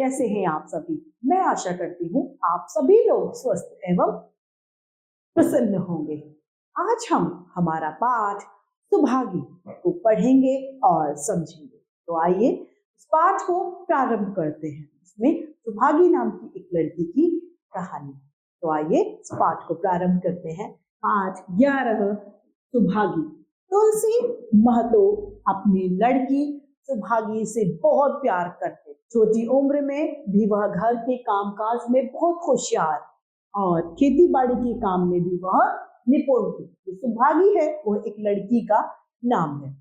कैसे हैं आप सभी? मैं आशा करती हूँ आप सभी लोग स्वस्थ एवं प्रसन्न होंगे। आज हम हमारा पाठ सुभागी को पढ़ेंगे और समझेंगे। तो आइए इस पाठ को प्रारंभ करते हैं। इसमें सुभागी नाम की एक लड़की की कहानी। तो आइए इस पाठ को प्रारंभ करते हैं। पाठ 11 सुभागी। तुलसी महतो अपनी लड़की सुभागी से बहुत प्यार करते। छोटी उम्र में भी वह घर के कामकाज में बहुत होशियार और खेती बाड़ी के काम में भी वह निपुण थी। जो सुभागी है वह एक लड़की का नाम है।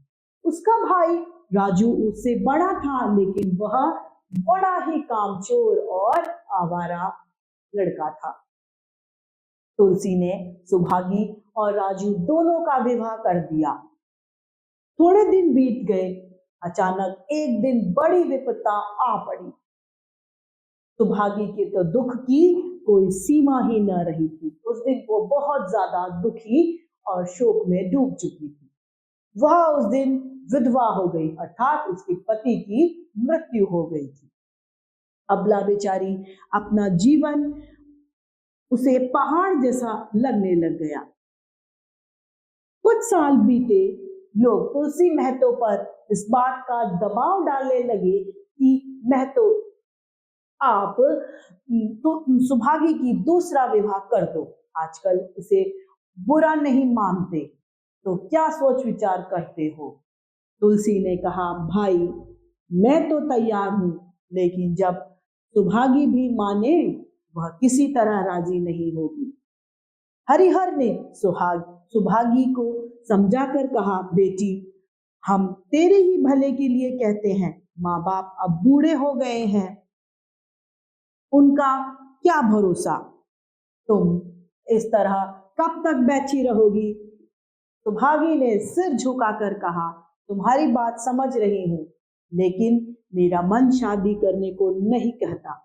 उसका भाई राजू उससे बड़ा था, लेकिन वह बड़ा ही कामचोर और आवारा लड़का था। तुलसी ने सुभागी और राजू दोनों का विवाह कर दिया। थोड़े दिन बीत गए। अचानक एक दिन बड़ी विपत्ता आ पड़ी। सुभागी के तो दुख की कोई सीमा ही न रही थी। उस दिन वो बहुत ज्यादा दुखी और शोक में डूब चुकी थी। वह उस दिन विधवा हो गई, अर्थात उसके पति की मृत्यु हो गई थी। अबला बेचारी अपना जीवन उसे पहाड़ जैसा लगने लग गया। कुछ साल बीते। लोग तुलसी महतो पर इस बात का दबाव डालने लगे कि महतो आप तो सुभागी की दूसरा विवाह कर दो। आजकल इसे बुरा नहीं मानते, तो क्या सोच विचार करते हो? तुलसी ने कहा, भाई मैं तो तैयार हूं, लेकिन जब सुभागी भी माने वह किसी तरह राजी नहीं होगी। हरिहर ने सुभागी को समझाकर कहा, बेटी हम तेरे ही भले के लिए कहते हैं। माँ बाप अब बूढ़े हो गए हैं, उनका क्या भरोसा? तुम इस तरह कब तक बैठी रहोगी? सुभागी ने सिर झुकाकर कहा, तुम्हारी बात समझ रही हूं, लेकिन मेरा मन शादी करने को नहीं कहता।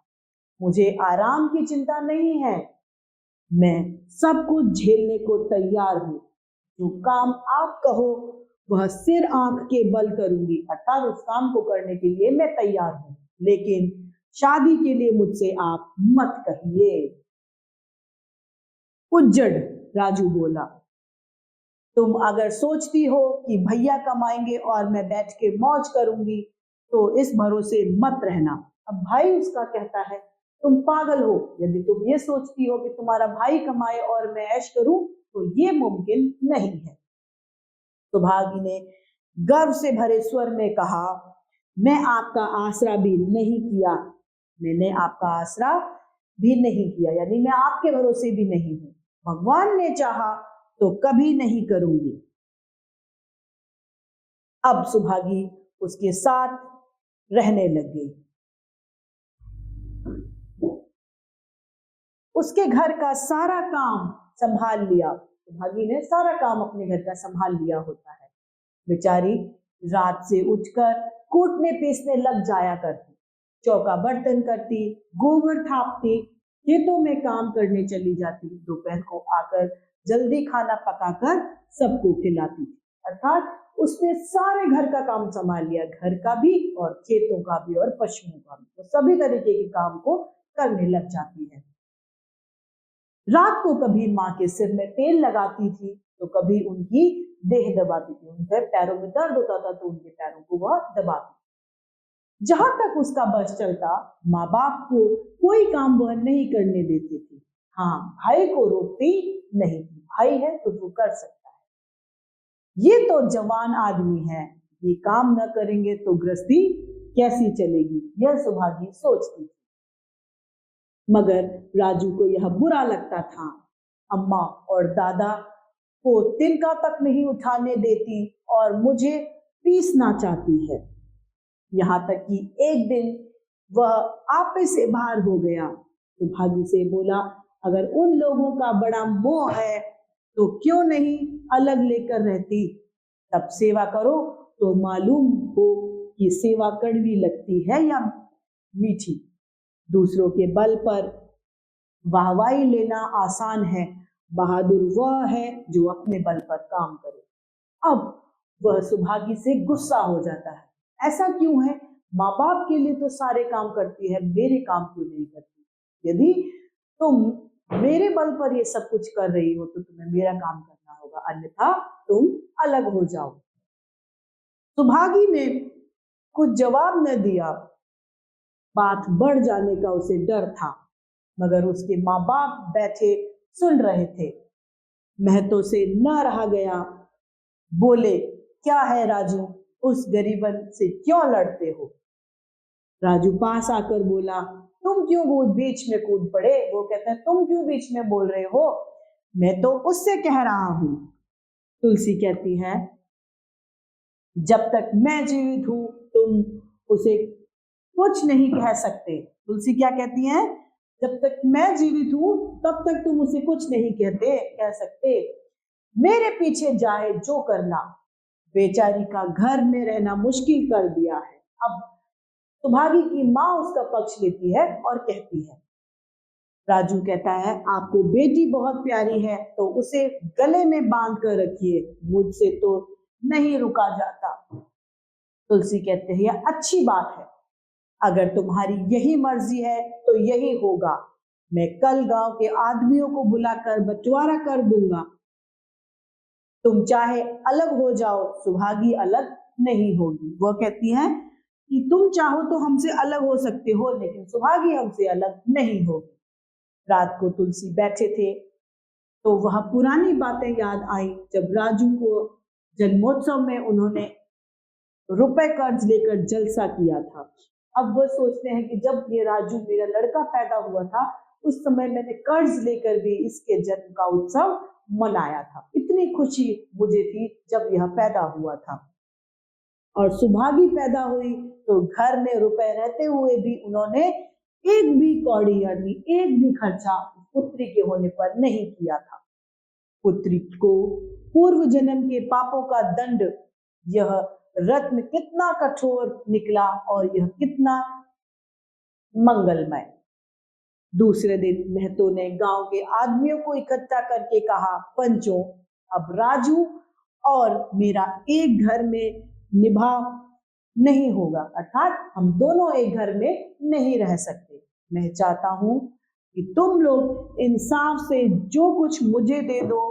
मुझे आराम की चिंता नहीं है। मैं सब कुछ झेलने को तैयार हूं। जो काम आप कहो वह सिर आंख के बल करूंगी, अर्थात उस काम को करने के लिए मैं तैयार हूं, लेकिन शादी के लिए मुझसे आप मत कहिए। उज्जड़ राजू बोला, तुम अगर सोचती हो कि भैया कमाएंगे और मैं बैठ के मौज करूंगी तो इस भरोसे मत रहना। अब भाई उसका कहता है, तुम पागल हो। यदि तुम ये सोचती हो कि तुम्हारा भाई कमाए और मैं ऐश करूं तो ये मुमकिन नहीं है। सुभागी ने गर्व से भरे स्वर में कहा, मैं आपका आसरा भी नहीं किया। मैंने आपका आसरा भी नहीं किया, यानी मैं आपके भरोसे भी नहीं हूं। भगवान ने चाहा तो कभी नहीं करूंगी। अब सुभागी उसके साथ रहने लग गई। उसके घर का सारा काम संभाल लिया। सुभागी ने सारा काम अपने घर का संभाल लिया होता है। बेचारी रात से उठकर कूटने पीसने लग जाया करती, चौका बर्तन करती, गोबर थापती, खेतों में काम करने चली जाती। दोपहर को आकर जल्दी खाना पकाकर सबको खिलाती। अर्थात उसने सारे घर का काम संभाल लिया, घर का भी और खेतों का भी और पशुओं का भी। तो सभी तरीके के काम को करने लग जाती है। रात को कभी माँ के सिर में तेल लगाती थी तो कभी उनकी देह दबाती थी। उनके पैरों में दर्द होता था तो उनके पैरों को वह दबाती। जहां तक उसका बस चलता, माँ बाप को कोई काम वह नहीं करने देती थी। हाँ, भाई को रोकती नहीं थी। भाई है तो वो कर सकता है। ये तो जवान आदमी है, ये काम न करेंगे तो गृहस्थी कैसी चलेगी, यह सुभागी सोचती थी। मगर राजू को यह बुरा लगता था। अम्मा और दादा को तिनका तक नहीं उठाने देती और मुझे पीसना चाहती है। यहाँ तक कि एक दिन वह आपे से बाहर हो गया। सुभागी से बोला, अगर उन लोगों का बड़ा मोह है तो क्यों नहीं अलग लेकर रहती? तब सेवा करो तो मालूम हो कि सेवा कड़वी लगती है या मीठी। दूसरों के बल पर वाहवाही लेना आसान है, बहादुर वह है जो अपने बल पर काम करे। अब वह सुभागी से गुस्सा हो जाता है। ऐसा क्यों है? माँ बाप के लिए तो सारे काम करती है, मेरे काम क्यों नहीं करती? यदि तुम मेरे बल पर ये सब कुछ कर रही हो तो तुम्हें मेरा काम करना होगा, अन्यथा तुम अलग हो जाओ। सुभागी ने कुछ जवाब न दिया। बात बढ़ जाने का उसे डर था, मगर उसके माँ बाप बैठे सुन रहे थे। महतो से न रहा गया, बोले, क्या है राजू, उस गरीबन से क्यों लड़ते हो? राजू पास आकर बोला, तुम क्यों बीच में कूद पड़े? वो कहते हैं, तुम क्यों बीच में बोल रहे हो? मैं तो उससे कह रहा हूं। तुलसी कहती है, जब तक मैं जीवित हूं तुम उसे कुछ नहीं कह सकते। तुलसी क्या कहती है? जब तक मैं जीवित हूं तब तक तुम उसे कुछ नहीं कह सकते। मेरे पीछे जाए जो करना, बेचारी का घर में रहना मुश्किल कर दिया है। अब सुभागी की माँ उसका पक्ष लेती है और कहती है, राजू कहता है, आपको बेटी बहुत प्यारी है तो उसे गले में बांध कर रखिए, मुझसे तो नहीं रुका जाता। तुलसी कहते हैं, यह अच्छी बात है, अगर तुम्हारी यही मर्जी है तो यही होगा। मैं कल गांव के आदमियों को बुलाकर बंटवारा कर दूंगा। तुम चाहे अलग हो जाओ, सुभागी अलग नहीं होगी। वह कहती है कि तुम चाहो तो हमसे अलग हो सकते हो, लेकिन सुभागी हमसे अलग नहीं होगी। रात को तुलसी बैठे थे तो वह पुरानी बातें याद आई, जब राजू को जन्मोत्सव में उन्होंने रुपए कर्ज लेकर जलसा किया था। अब वह सोचते हैं कि जब ये राजू मेरा लड़का पैदा हुआ था उस समय मैंने कर्ज लेकर भी इसके जन्म का उत्सव मनाया था। इतनी खुशी मुझे थी जब यह पैदा हुआ था। और सुभागी पैदा हुई तो घर में रुपए रहते हुए भी उन्होंने एक भी कौड़ी यानी एक भी खर्चा पुत्री के होने पर नहीं किया था। पुत्री को पूर्व जन्म के पापों का दंड यह रत्न कितना कठोर निकला और यह कितना मंगलमय। दूसरे दिन महतो ने गांव के आदमियों को इकट्ठा करके कहा, पंचों, अब राजू और मेरा एक घर में निभा नहीं होगा, अर्थात हम दोनों एक घर में नहीं रह सकते। मैं चाहता हूं कि तुम लोग इंसाफ से जो कुछ मुझे दे दो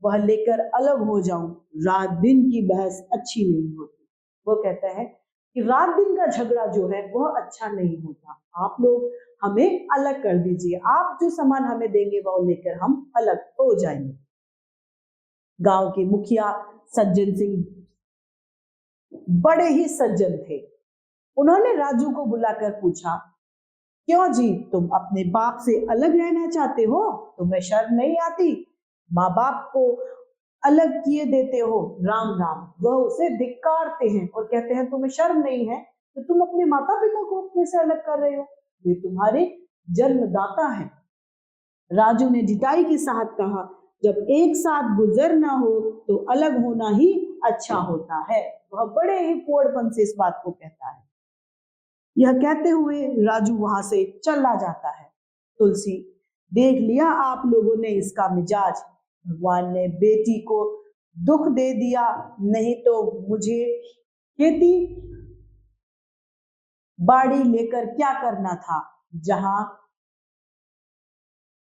वह लेकर अलग हो जाऊं। रात दिन की बहस अच्छी नहीं होती। वो कहता है कि रात दिन का झगड़ा जो है वह अच्छा नहीं होता, आप लोग हमें अलग कर दीजिए, आप जो सामान हमें देंगे वह लेकर हम अलग हो जाएंगे। गांव के मुखिया सज्जन सिंह बड़े ही सज्जन थे। उन्होंने राजू को बुलाकर पूछा, क्यों जी, तुम अपने बाप से अलग रहना चाहते हो? तुम्हें शर्म नहीं आती? माँ बाप को अलग किए देते हो। राम राम। वह उसे धिक्कारते हैं और कहते हैं, तुम्हें शर्म नहीं है तो तुम अपने माता पिता को अपने से अलग कर रहे हो, वे तुम्हारे जन्मदाता हैं। राजू ने ढिठाई के साथ कहा, जब एक साथ गुजरना हो तो अलग होना ही अच्छा होता है। वह बड़े ही पोड़पन से इस बात को कहता है। यह कहते हुए राजू वहां से चला जाता है। तुलसी, देख लिया आप लोगों ने इसका मिजाज, भगवान ने बेटी को दुख दे दिया, नहीं तो मुझे खेती बाड़ी लेकर क्या करना था, जहां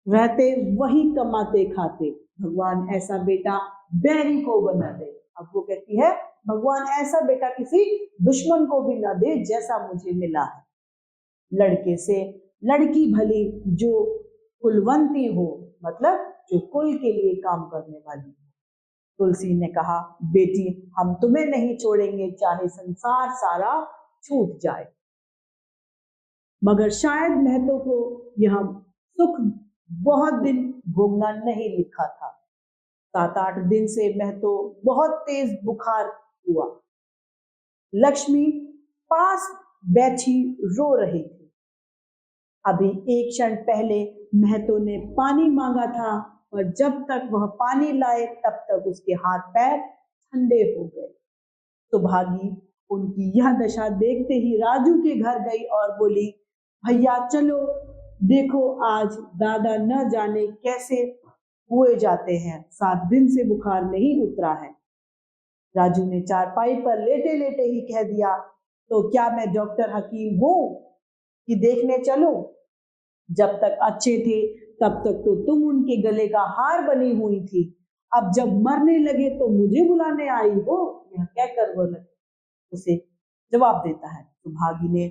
रहते वही कमाते खाते। भगवान ऐसा बेटा बैरी को बना दे। अब वो कहती है, भगवान ऐसा बेटा किसी दुश्मन को भी ना दे जैसा मुझे मिला है। लड़के से लड़की भली जो कुलवंती हो, मतलब जो कुल के लिए काम करने वाली हो। तुलसी ने कहा, बेटी, हम तुम्हें नहीं छोड़ेंगे चाहे संसार सारा छूट जाए। मगर शायद महतो को यह सुख बहुत दिन भोगना नहीं लिखा था। 7-8 दिन से महतो बहुत तेज बुखार हुआ। लक्ष्मी पास बैठी रो रही थी। अभी एक क्षण पहले महतो ने पानी मांगा था और जब तक वह पानी लाए तब तक उसके हाथ पैर ठंडे हो गए। सुभागी उनकी यह दशा देखते ही राजू के घर गई और बोली, भैया चलो देखो, आज दादा न जाने कैसे हुए जाते हैं, 7 दिन से बुखार नहीं उतरा है। राजू ने चारपाई पर लेटे लेटे ही कह दिया, तो क्या मैं डॉक्टर हकीम हूं कि देखने चलूं? जब तक अच्छे थे तब तक तो तुम उनके गले का हार बनी हुई थी, अब जब मरने लगे तो मुझे बुलाने आई हो? यह कहकर वो उसे जवाब देता है। सुभागी ने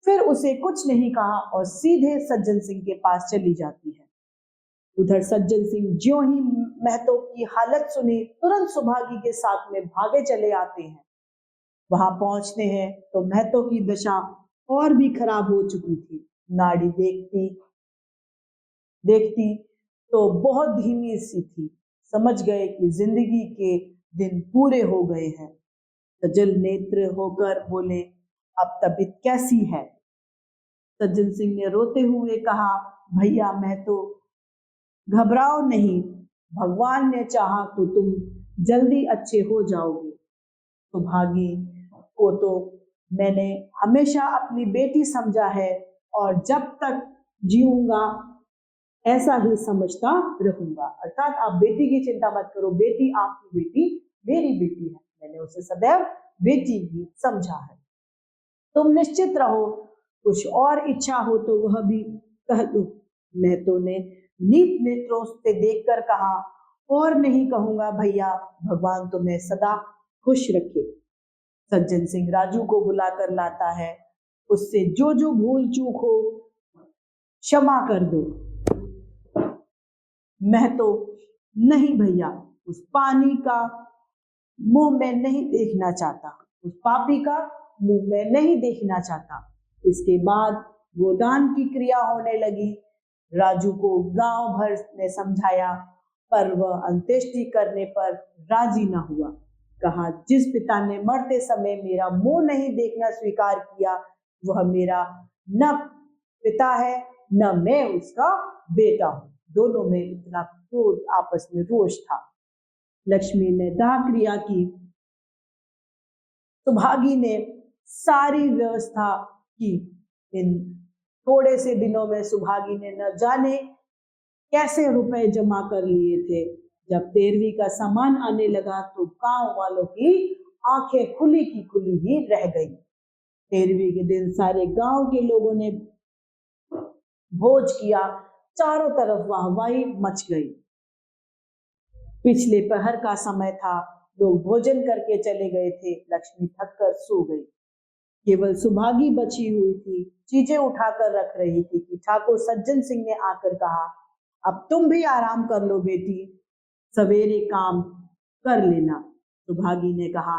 फिर उसे कुछ नहीं कहा और सीधे सज्जन सिंह के पास चली जाती है। उधर सज्जन सिंह ज्यों ही महतो की हालत सुनी तुरंत सुभागी के साथ में भागे चले आते हैं। वहां पहुंचते हैं तो महतो की दशा और भी खराब हो चुकी थी। नाड़ी देखती देखती तो बहुत धीमी सी थी। समझ गए कि जिंदगी के दिन पूरे हो गए हैं। सजल नेत्र होकर बोले, अब तबीयत कैसी है? सज्जन सिंह ने रोते हुए कहा, भैया मैं तो घबराओ नहीं, भगवान ने चाहा तो तुम जल्दी अच्छे हो जाओगे। सुभागी को तो मैंने हमेशा अपनी बेटी समझा है और जब तक जीऊंगा ऐसा ही समझता रहूंगा। अर्थात आप बेटी की चिंता मत करो, बेटी आपकी बेटी मेरी बेटी है, मैंने उसे सदैव बेटी ही समझा है। तुम निश्चित रहो, कुछ और इच्छा हो तो वह भी कह दो। महतो ने नीत नेत्रों से देखकर कहा, और नहीं कहूंगा भैया, भगवान तुम्हें सदा खुश रखे। सज्जन सिंह राजू को बुलाकर लाता है, उससे जो जो भूल चूक हो क्षमा कर दो। महतो, नहीं भैया, उस पानी का मुंह में नहीं देखना चाहता, उस पापी का मुंह में नहीं देखना चाहता। इसके बाद गोदान की क्रिया होने लगी। राजू को गांव भर ने समझाया, पर वह अंत्येष्टि करने पर राजी न हुआ। कहा, जिस पिता ने मरते समय मेरा मुंह नहीं देखना स्वीकार किया, वह मेरा न पिता है न मैं उसका बेटा हूं। दोनों में इतना क्रोध, आपस में रोष था। लक्ष्मी ने दाह क्रिया की। सुभागी ने सारी व्यवस्था की। इन थोड़े से दिनों में सुभागी ने न जाने कैसे रुपए जमा कर लिए थे। जब 13वीं का सामान आने लगा तो गांव वालों की आंखें खुली की खुली ही रह गई। 13वीं के दिन सारे गांव के लोगों ने भोज किया, चारों तरफ वाहवाही मच गई। पिछले पहर का समय था, लोग भोजन करके चले गए थे। लक्ष्मी थककर सो गई। केवल सुभागी बची हुई थी, चीजें उठाकर रख रही थी कि ठाकुर सज्जन सिंह ने आकर कहा, अब तुम भी आराम कर लो बेटी, सवेरे काम कर लेना। सुभागी ने कहा,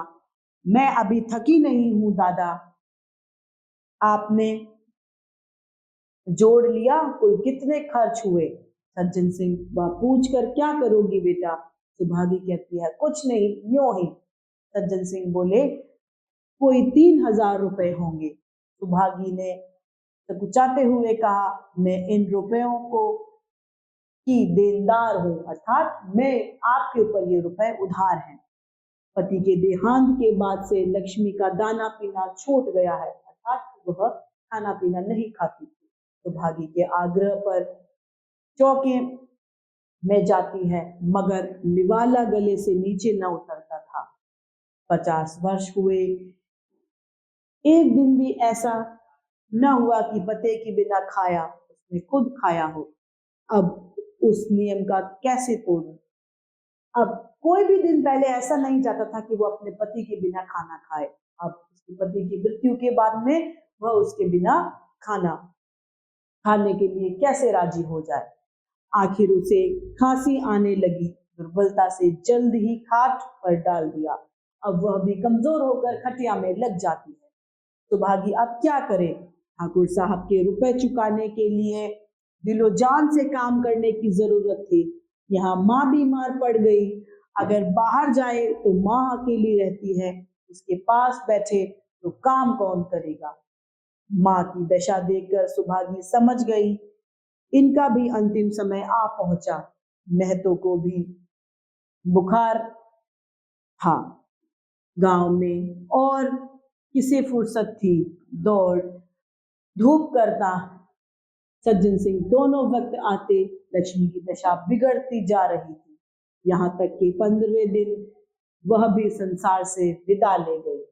मैं अभी थकी नहीं हूं दादा, आपने जोड़ लिया कुल कितने खर्च हुए? सज्जन सिंह, वह पूछ कर क्या करोगी बेटा? सुभागी कहती है, कुछ नहीं, यूं ही। सज्जन सिंह बोले, कोई 3000 रुपए होंगे। सुभागी ने सकुचाते हुए कहा, मैं इन रुपयों को की देनदार हूं, अर्थात मैं आपके ऊपर ये रुपए उधार हैं। पति के देहांत के बाद से लक्ष्मी का दाना पीना छूट गया है, अर्थात वह खाना पीना नहीं खाती थी। सुभागी के आग्रह पर चौके में जाती है, मगर निवाला गले से नीचे न उतरता था। 50 वर्ष हुए, एक दिन भी ऐसा न हुआ कि पते के बिना खाया उसने खुद खाया हो। अब उस नियम का कैसे तोड़ूं? अब कोई भी दिन पहले ऐसा नहीं जाता था कि वो अपने पति के बिना खाना खाए। अब उसके पति की मृत्यु के बाद में वह उसके बिना खाना खाने के लिए कैसे राजी हो जाए? आखिर उसे खांसी आने लगी, दुर्बलता से जल्द ही खाट पर डाल दिया। अब वह भी कमजोर होकर खटिया में लग जाती है। सुभागी अब क्या करे? ठाकुर साहब के रुपए चुकाने के लिए दिलो जान से काम करने की जरूरत थी। यहाँ माँ बीमार पड़ गई, अगर बाहर जाए तो माँ अकेली रहती है, उसके पास बैठे तो काम कौन करेगा? माँ की दशा देखकर सुभागी समझ गई, इनका भी अंतिम समय आ पहुंचा। महतो को भी बुखार था। गांव में और किसे फुर्सत थी दौड़ धूप करता। सज्जन सिंह दोनों वक्त आते, लक्ष्मी की दशा बिगड़ती जा रही थी। यहाँ तक कि 15वें दिन वह भी संसार से विदा ले गई।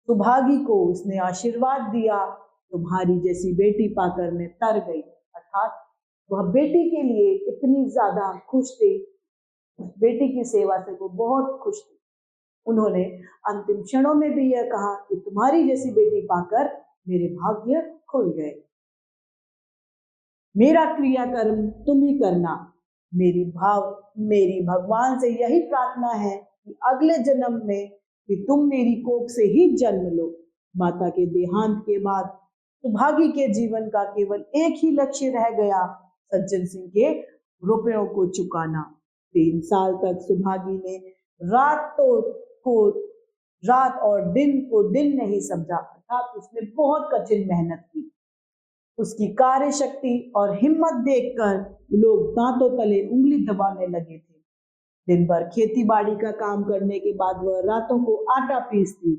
सुभागी को उसने आशीर्वाद दिया, तुम्हारी जैसी बेटी पाकर मैं तर गई। अर्थात वह बेटी के लिए इतनी ज्यादा खुश थी, बेटी की सेवा से वो बहुत खुश थी। उन्होंने अंतिम क्षणों में भी यह कहा कि तुम्हारी जैसी बेटी पाकर मेरे भाग्य खुल गए। मेरा क्रियाकर्म तुम ही करना। मेरी भगवान से यही प्रार्थना है कि अगले जन्म में कि तुम मेरी कोख से ही जन्म लो। माता के देहांत के बाद सुभागी के जीवन का केवल एक ही लक्ष्य रह गया, सज्जन सिंह के रुपयों को चुकाना। 3 साल तक सुभागी ने रात और दिन को दिन नहीं समझा, अर्थात उसने बहुत कठिन मेहनत की। उसकी कार्य शक्ति और हिम्मत देखकर लोग दांतों तले उंगली दबाने लगे थे। दिन भर खेती बाड़ी का काम करने के बाद वह रातों को आटा पीसती।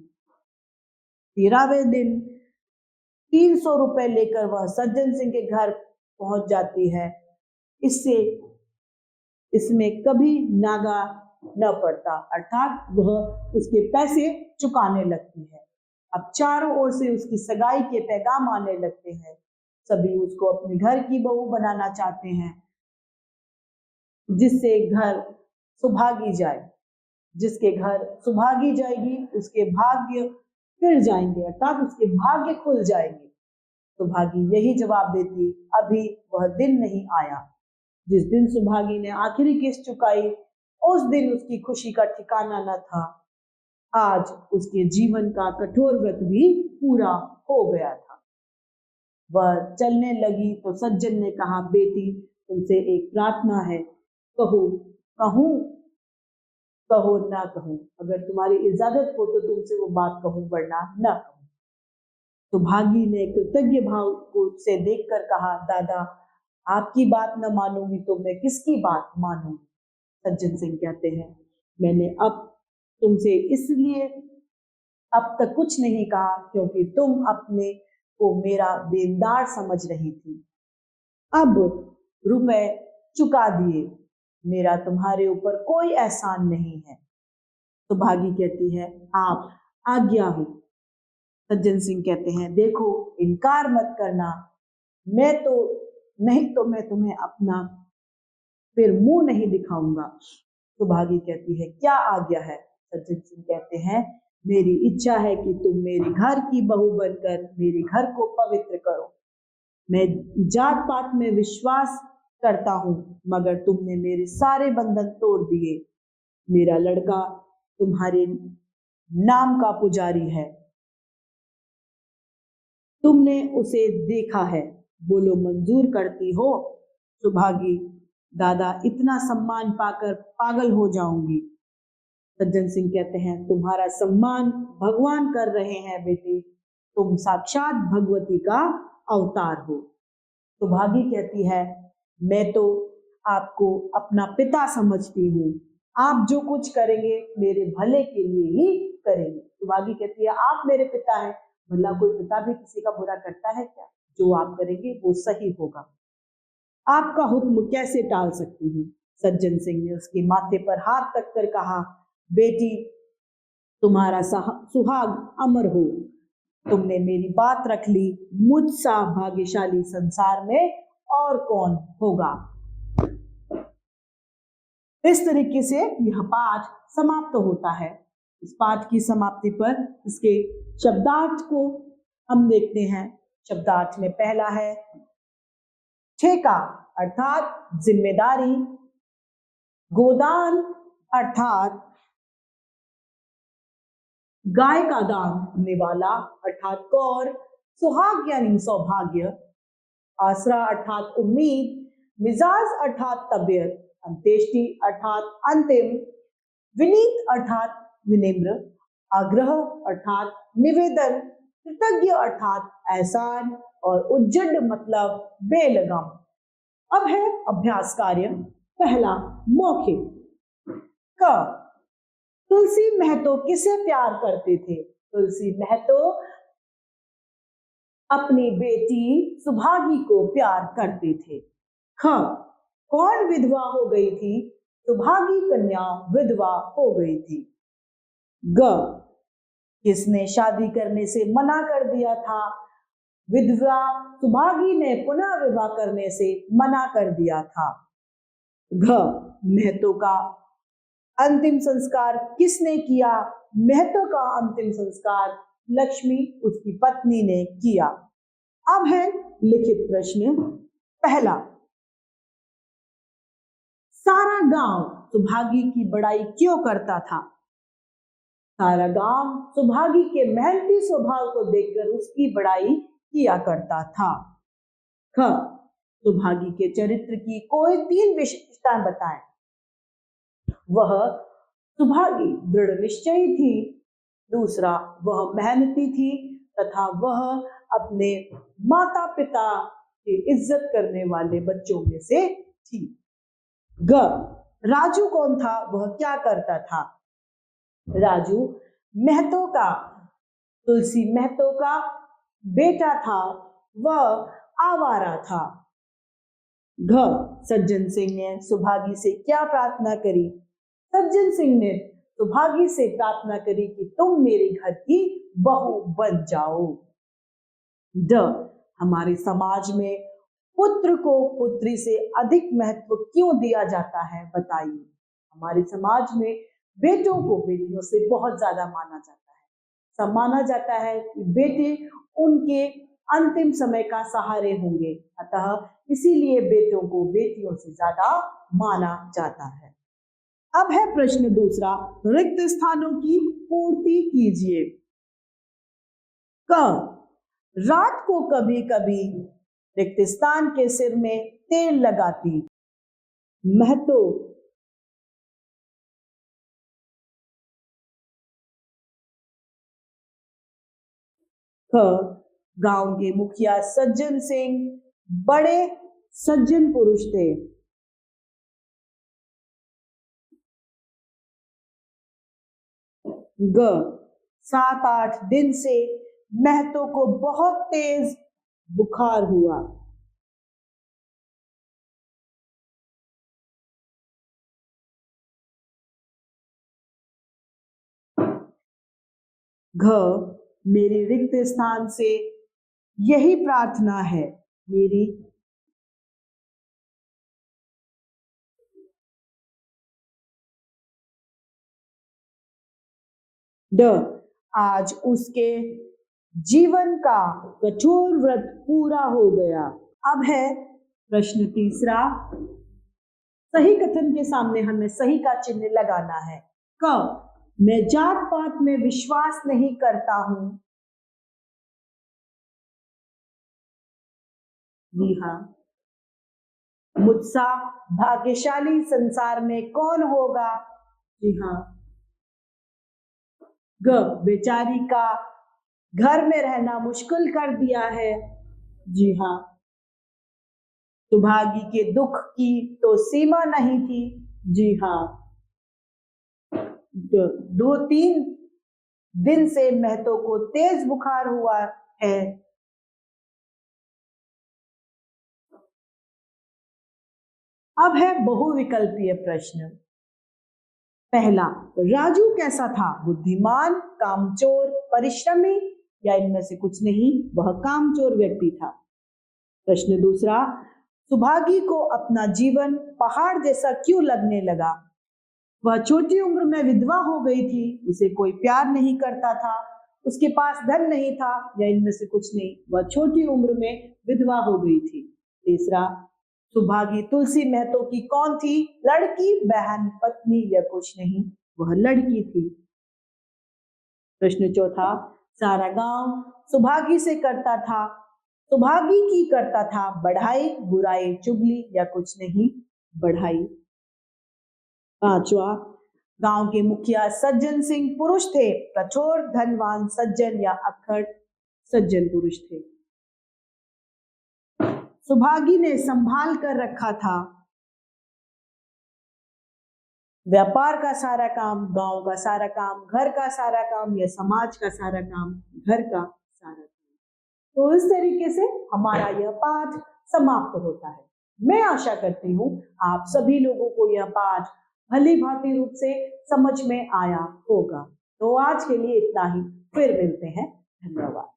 13वें दिन 300 रुपए लेकर वह सज्जन सिंह के घर पहुंच जाती है। इसमें कभी नागा न पड़ता, अर्थात वह उसके पैसे चुकाने लगती है। अब चारों ओर से उसकी सगाई के पैगाम आने लगते हैं। सभी उसको अपने घर की बहू बनाना चाहते हैं, जिसके घर सुभागी जाएगी उसके भाग्य फिर जाएंगे, अर्थात उसके भाग्य खुल जाएंगे। सुभागी यही जवाब देती, अभी वह दिन नहीं आया। जिस दिन सुभागी ने आखिरी किस्त चुकाई, उस दिन उसकी खुशी का ठिकाना न था। आज उसके जीवन का कठोर व्रत भी पूरा हो गया था। वह चलने लगी तो सज्जन ने कहा, बेटी तुमसे एक प्रार्थना है, कहो ना कहूं। अगर तुम्हारी इजाजत हो तो तुमसे वो बात कहूं, वरना ना कहूं। सुभागी ने कृतज्ञ भाव को से देखकर कहा, दादा आपकी बात न मानूंगी तो मैं किसकी बात मानूंगी। सज्जन सिंह कहते हैं, मैंने अब तुमसे इसलिए अब तक कुछ नहीं कहा क्योंकि तुम अपने को मेरा देनदार समझ रही थी। अब रुपए चुका दिए, मेरा तुम्हारे ऊपर कोई एहसान नहीं है। सुभागी कहती है, आप आज्ञा हो। सज्जन सिंह कहते हैं, देखो इनकार मत करना, मैं तुम्हें अपना फिर मुंह नहीं दिखाऊंगा। सुभागी कहती है, क्या आज्ञा है। सज्जन सिंह कहते हैं, मेरी इच्छा है कि तुम मेरे घर की बहू बनकर मेरे घर को पवित्र करो। मैं जात पात में विश्वास करता हूं, मगर तुमने मेरे सारे बंधन तोड़ दिए। मेरा लड़का तुम्हारे नाम का पुजारी है, तुमने उसे देखा है, बोलो मंजूर करती हो। सुभागी, दादा इतना सम्मान पाकर पागल हो जाऊंगी। सज्जन सिंह कहते हैं, तुम्हारा सम्मान भगवान कर रहे हैं बेटी, तुम साक्षात भगवती का अवतार हो। सुभागी कहती है, मैं तो आपको अपना पिता समझती हूँ, आप जो कुछ करेंगे मेरे भले के लिए ही करेंगे। सुभागी कहती है, आप मेरे पिता हैं, भला कोई पिता भी किसी का बुरा करता है क्या? जो आप करेंगे वो सही होगा, आपका हुक्म कैसे टाल सकती हूँ। सज्जन सिंह ने उसके माथे पर हाथ रख कर कहा, बेटी तुम्हारा सुहाग अमर हो, तुमने मेरी बात रख ली, मुझसा भाग्यशाली संसार में और कौन होगा। इस तरीके से यह पाठ समाप्त होता है। इस पाठ की समाप्ति पर इसके शब्दार्थ को हम देखते हैं। शब्दार्थ में पहला है ठेका अर्थात जिम्मेदारी, गोदान अर्थात गाय का दान देने वाला अर्थात कौर, सुहाग यानी सौभाग्य, आसरा अर्थात उम्मीद, मिजाज अर्थात तबीयत, अंत्येष्टि अर्थात अंतिम, विनीत अर्थात विनम्र, आग्रह अर्थात निवेदन, कृतज्ञ अर्थात एहसान और उज्जड मतलब बेलगाम। अब है अभ्यास कार्य। पहला मौखिक। क तुलसी महतो किसे प्यार करते थे? तुलसी महतो अपनी बेटी सुभागी को प्यार करते थे। ख कौन विधवा हो गई थी? सुभागी कन्या विधवा हो गई थी। ग, किसने शादी करने से मना कर दिया था? विधवा सुभागी ने पुनः विवाह करने से मना कर दिया था। घ, महतो का अंतिम संस्कार किसने किया? महतो का अंतिम संस्कार लक्ष्मी उसकी पत्नी ने किया। अब है लिखित प्रश्न। पहला, सारा गांव सुभागी की बड़ाई क्यों करता था? सारा गांव सुभागी के मेहनती स्वभाव को देखकर उसकी बड़ाई किया करता था। ख, सुभागी के चरित्र की कोई 3 विशेषताएं बताएं। वह सुभागी दृढ़ निश्चयी थी, दूसरा वह मेहनती थी तथा वह अपने माता पिता की इज्जत करने वाले बच्चों में से थी। ग, राजू कौन था? वह क्या करता था? राजू महतो का, तुलसी महतो का बेटा था, वह आवारा था। घ, सज्जन सिंह ने सुभागी से क्या प्रार्थना करी? सज्जन सिंह ने सुभागी से प्रार्थना करी कि तुम मेरे घर की बहू बन जाओ। ड, हमारे समाज में पुत्र को पुत्री से अधिक महत्व क्यों दिया जाता है? बताइए। हमारे समाज में बेटों को बेटियों से बहुत ज्यादा माना जाता है। सब माना जाता है कि बेटे उनके अंतिम समय का सहारे होंगे, अतः इसीलिए बेटों को बेटियों से ज्यादा माना जाता है। अब है प्रश्न दूसरा, रिक्त स्थानों की पूर्ति कीजिए। क, रात को कभी कभी रिक्त स्थान के सिर में तेल लगाती। महतो ख, गांव के मुखिया सज्जन सिंह बड़े सज्जन पुरुष थे। ग, 7-8 दिन से महतो को बहुत तेज बुखार हुआ। घ, मेरी रिक्त स्थान से यही प्रार्थना है, मेरी ड, आज उसके जीवन का कठोर व्रत पूरा हो गया। अब है प्रश्न तीसरा, सही कथन के सामने हमें सही का चिन्ह लगाना है। क, मैं जात पात में विश्वास नहीं करता हूं। जी हाँ। मुझसा भाग्यशाली संसार में कौन होगा? जी हाँ। ग, बेचारी का घर में रहना मुश्किल कर दिया है। जी हाँ। सुभागी के दुख की तो सीमा नहीं थी। जी हाँ। 2-3 दिन से महतो को तेज बुखार हुआ है। अब है बहुविकल्पीय प्रश्न। पहला, राजू कैसा था? बुद्धिमान, कामचोर, परिश्रमी या इनमें से कुछ नहीं? वह कामचोर व्यक्ति था। प्रश्न दूसरा, सुभागी को अपना जीवन पहाड़ जैसा क्यों लगने लगा? वह छोटी उम्र में विधवा हो गई थी, उसे कोई प्यार नहीं करता था, उसके पास धन नहीं था या इनमें से कुछ नहीं? वह छोटी उम्र में विधवा हो गई थी। तीसरा, सुभागी तुलसी महतो की कौन थी? लड़की, बहन, पत्नी या कुछ नहीं? वह लड़की थी। प्रश्न चौथा, सारा गांव सुभागी से करता था, सुभागी की करता था बढ़ाई, बुराई, चुगली या कुछ नहीं? बढ़ाई। पांचवा, गांव के मुखिया सज्जन सिंह पुरुष थे, कठोर, धनवान, सज्जन या अक्खड़ सज्जन पुरुष थे। सुभागी ने संभाल कर रखा था व्यापार का सारा काम, गांव का सारा काम, घर का सारा काम या समाज का सारा काम, घर का सारा काम। तो इस तरीके से हमारा यह पाठ समाप्त होता है। मैं आशा करती हूँ आप सभी लोगों को यह पाठ भली भांति रूप से समझ में आया होगा। तो आज के लिए इतना ही, फिर मिलते हैं। धन्यवाद।